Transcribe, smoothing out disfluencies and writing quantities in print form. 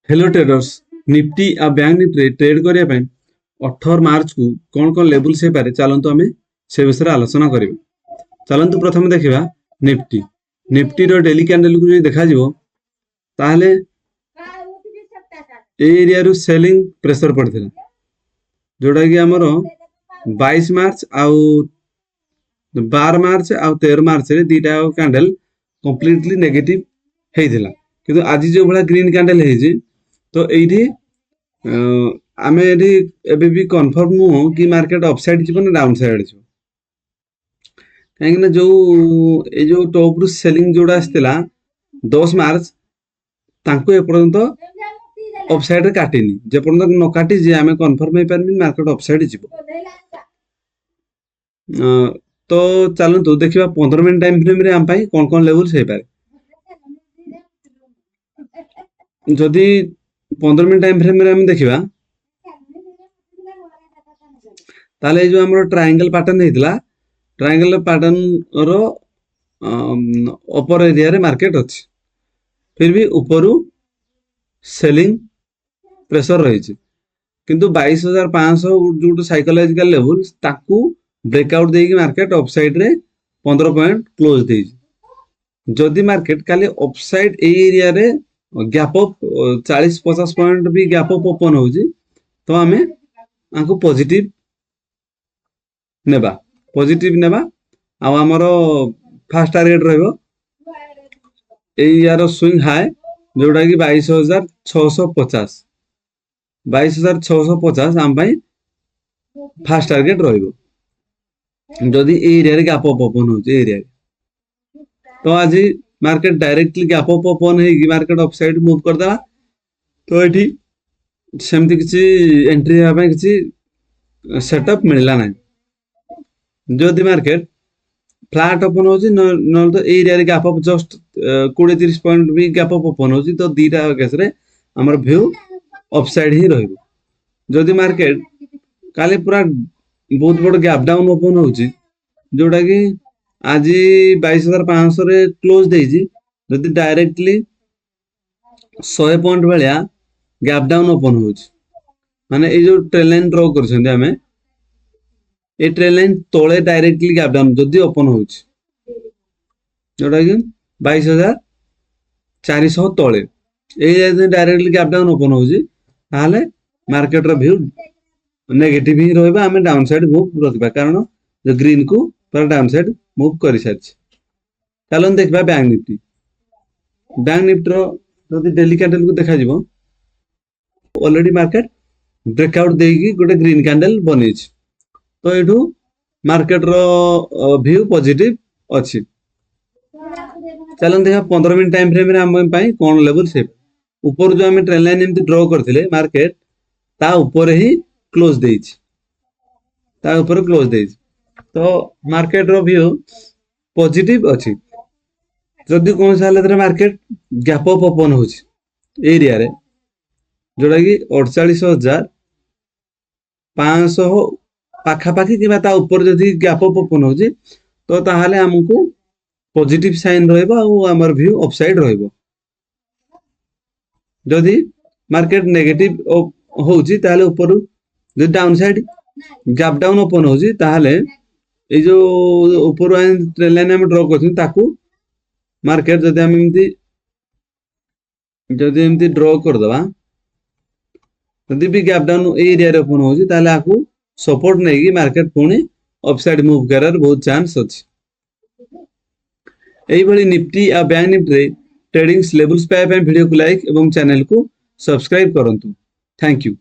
Hello traders. Nifty आ bank Nifty trade करिया पय 18 मार्च को कौन कौन लेवल से पारे चलंतु आमे से विषय आलोचना करिबा। चलंतु प्रथम देखिबा निफ्टी। निफ्टी रो डेली कैंडल को जो देखा जिवो ताहले ए एरिया रो सेलिंग प्रेशर पड़थिला, जोडा कि हमरो 22 मार्च आउ 12 मार्च आउ 13 मार्च रे दीटा कैंडल कंप्लीटली नेगेटिव हेइथिला, किंतु आज जो बड़ा ग्रीन कैंडल हेइजी तो एठी आमे एठी एबे भी कंफर्म नु कि मार्केट अपसाइड जिवो ना डाउन साइड जिवो। काहे ना जो ए जो टॉप रु सेलिंग जोडा आस्तिला 10 मार्च तांको ए पर्यंत अपसाइड रे काटिनी, जे पर्यंत न काटी जे आमे कंफर्म हे परनी मार्केट अपसाइड जिवो। तो चलंतु देखिबा 15 मिनिट टाइम फ्रेम रे हम पाई कोन कोन लेवल से पारे। जदि 15 मिनिट टाइम फ्रेम रे हम देखिबा ताले जो हमरो ट्रायंगल पैटर्न हेतिला, ट्रायंगल पैटर्न रो अपर एरिया रे मार्केट अछि, फिर भी ऊपरु सेलिंग प्रेशर रही छै, किंतु 22500 जो साइकोलॉजिकल लेवल ताकू ब्रेकआउट देकी मार्केट अपसाइड रे 15 पॉइंट क्लोज देई। जदि मार्केट काली अपसाइड ए एरिया रे गैप अप 40-50 पॉइंट भी गैप अप ओपन हो जी तो हमें आंको पॉजिटिव नेबा आ हमरो फास्ट टारगेट रहबो ए यार स्विंग हाई जोडा कि 22650 हम भाई फास्ट टारगेट रहबो जदि ए एरिया रे गैप अप ओपन हो जे एरिया तो आज market directly gap up open है कि मार्केट अपसाइड मूव कर देला तो एठी सेमती किछि एंट्री हेबा पय किछि सेटअप मिलला नै। जदि मार्केट फ्लैट ओपन हो जी न तो एरिया रे गैप अप जस्ट 20-30 पॉइंट भी गैप अप ओपन हो जी तो दीटा केस रे हमर व्यू अपसाइड ही रहइबो। जदि मार्केट काली पूरा बहुत बड़ गैप डाउन ओपन हो जी जोडा कि आज 22500 रे क्लोज देजी, जदि डायरेक्टली 100 पॉइंट भलिया गैप डाउन ओपन हो जी माने ए जो ट्रेल लाइन ड्रॉ करछन्ते हमें ए ट्रेल लाइन तोले डायरेक्टली गैप डाउन जदि ओपन हो जी जोडा कि 22400 तोले ए जदि डायरेक्टली गैप डाउन ओपन हो जी ताले मार्केट रो व्यू नेगेटिव ही रहबा, हमें डाउन साइड मूव रखबा कारण जो ग्रीन को पर डाउन साइड मूव करि सारछि। चलन देखबा बैंक निफ्टी। बैंक निफ्टी रो जदि डेली कैंडल को देखा जिवो ऑलरेडी मार्केट ब्रेकआउट देकी गोटे ग्रीन कैंडल बनेछि, तो एठू मार्केट रो व्यू पॉजिटिव अछि। चलन देखा 15 मिनिट टाइम फ्रेम रे हम पाई कोन लेवल से ऊपर जो हम ट्रेन लाइन एमती ड्रॉ करथिले मार्केट ता ऊपर ही क्लोज देछि, ता ऊपर क्लोज देछि तो मार्केट रो व्यू पॉजिटिव अछि। जदि कोन साले रे मार्केट गैप अप ओपन होछि एरिया रे जोडा कि 48500 पाखा पाखी कि ता ऊपर जदि गैप अप ओपन होछि तो ताहाले हमकु पॉजिटिव साइन रहइबो आ हमर व्यू अपसाइड रहइबो। जदि मार्केट नेगेटिव होछि ताहाले ऊपर जदि down side gap down open होछि ताहाले ए जो ऊपर ट्रेन लाइन हम ड्रॉ करथिन ताकू मार्केट जदि हम एमती ड्रॉ कर दबा जदि भी गैप डाउन एरिया रे ओपन होछि ताहाले आकू सपोर्ट नै कि मार्केट पुणी अपसाइड मूव करार बहुत चांस अछि। एई भली निफ्टी आ बैंक निफ्टी रे ट्रेडिंग्स लेवल्स पाए वीडियो को लाइक एवं चैनल को सब्सक्राइब करंतु। Thank you.